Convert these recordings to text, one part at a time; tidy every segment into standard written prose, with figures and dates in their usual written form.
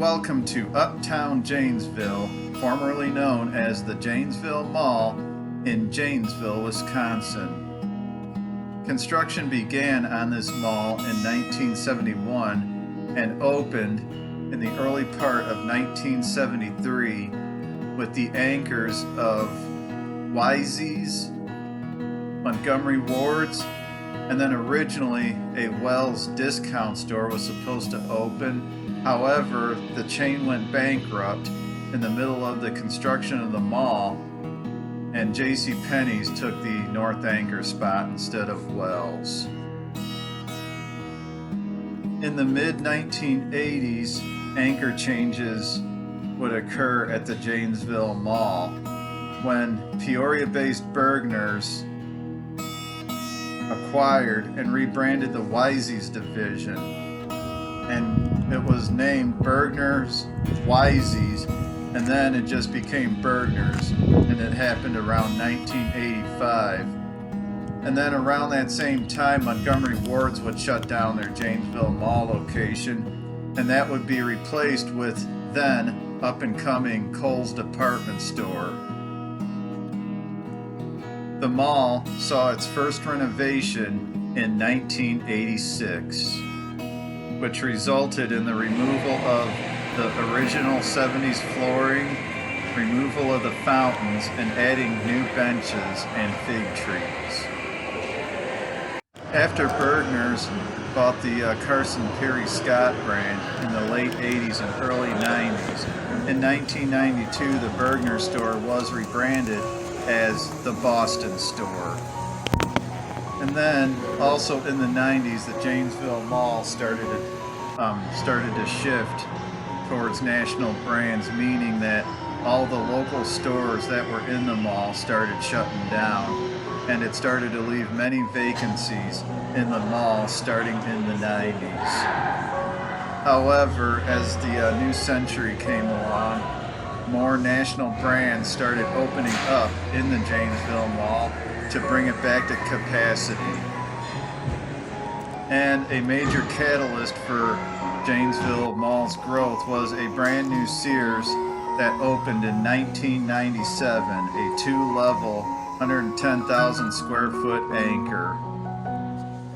welcome to Uptown Janesville, formerly known as the Janesville Mall in Janesville, Wisconsin. Construction began on this mall in 1971 and opened in the early part of 1973 with the anchors of Wisey's, Montgomery Ward's, and then originally a Wells discount store was supposed to open. However, the chain went bankrupt in the middle of the construction of the mall, and JCPenney's took the North Anchor spot instead of Wells. In the mid-1980s, anchor changes would occur at the Janesville Mall when Peoria-based Bergner's acquired and rebranded the Wisey's division, and it was named Bergner's Wisey's, and then it just became Bergner's, and it happened around 1985. And then around that same time, Montgomery Ward's would shut down their Janesville Mall location, and that would be replaced with then up-and-coming Kohl's department store. The mall saw its first renovation in 1986, which resulted in the removal of the original 70s flooring, removal of the fountains, and adding new benches and fig trees. After Bergner's bought the Carson Perry Scott brand in the late 80s and early 90s, in 1992 the Bergner store was rebranded as the Boston store. And then also in the 90s the Janesville Mall started to shift towards national brands, meaning that all the local stores that were in the mall started shutting down, and it started to leave many vacancies in the mall starting in the 90s. However, as the new century came along, more national brands started opening up in the Janesville Mall to bring it back to capacity. And a major catalyst for Janesville Mall's growth was a brand new Sears that opened in 1997, a two-level, 110,000 square foot anchor.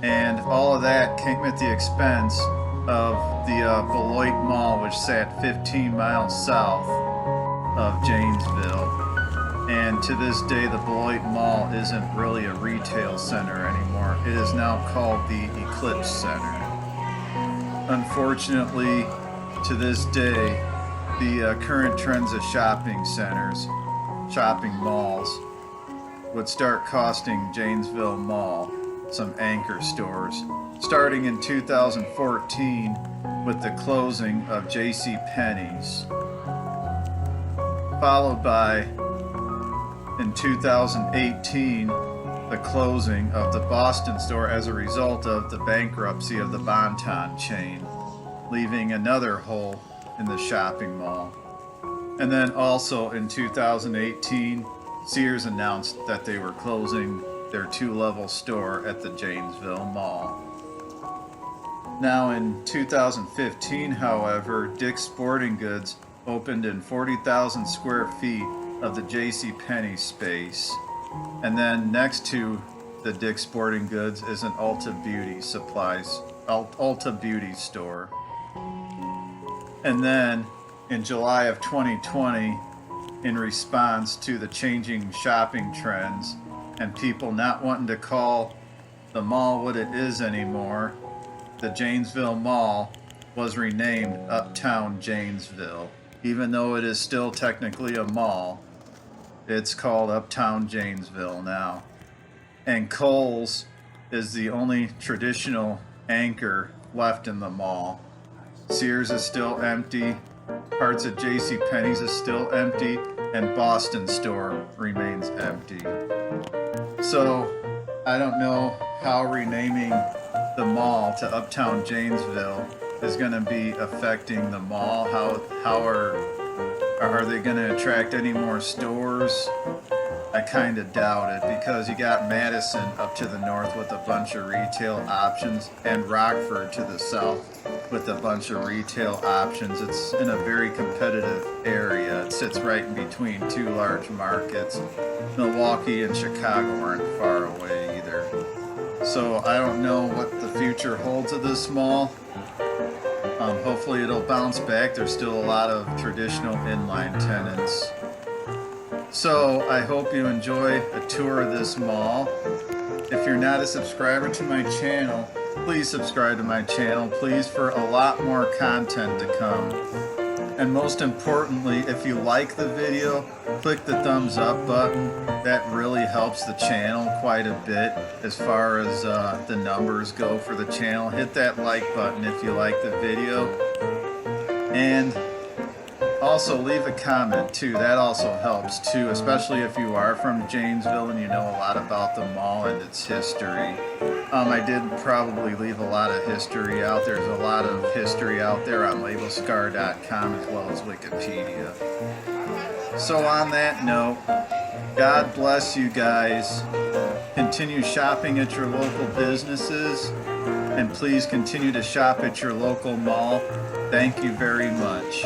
And all of that came at the expense of the Beloit Mall, which sat 15 miles south of Janesville. And to this day, the Beloit Mall isn't really a retail center anymore. It is now called the Eclipse Center. Unfortunately, to this day, the current trends of shopping centers, shopping malls, would start costing Janesville Mall some anchor stores, starting in 2014 with the closing of JCPenney's, followed by, in 2018, the closing of the Boston store as a result of the bankruptcy of the Bon-Ton chain, leaving another hole in the shopping mall. And then also in 2018, Sears announced that they were closing their two-level store at the Janesville Mall. Now in 2015, however, Dick's Sporting Goods opened in 40,000 square feet of the JCPenney space. And then next to the Dick's Sporting Goods is an Ulta Beauty store. And then in July of 2020, in response to the changing shopping trends and people not wanting to call the mall what it is anymore, the Janesville Mall was renamed Uptown Janesville. Even though it is still technically a mall, it's called Uptown Janesville now. And Kohl's is the only traditional anchor left in the mall. Sears is still empty, parts of JCPenney's is still empty, and Boston store remains empty. So, I don't know how renaming the mall to Uptown Janesville is going to be affecting the mall. How are they going to attract any more stores? I kind of doubt it, because you got Madison up to the north with a bunch of retail options, and Rockford to the south with a bunch of retail options. It's in a very competitive area. It sits right in between two large markets. Milwaukee and Chicago aren't far away either. So I don't know what the future holds of this mall. Hopefully it'll bounce back. There's still a lot of traditional inline tenants. So I hope you enjoy a tour of this mall. If you're not a subscriber to my channel, please subscribe to my channel, please, for a lot more content to come. And most importantly, if you like the video, click the thumbs up button. That really helps the channel quite a bit as far as the numbers go for the channel. Hit that like button if you like the video. And also leave a comment too. That also helps too, especially if you are from Janesville and you know a lot about the mall and its history. I did probably leave a lot of history out. There's a lot of history out there on labelscar.com as well as Wikipedia. So on that note, God bless you guys. Continue shopping at your local businesses, and please continue to shop at your local mall. Thank you very much.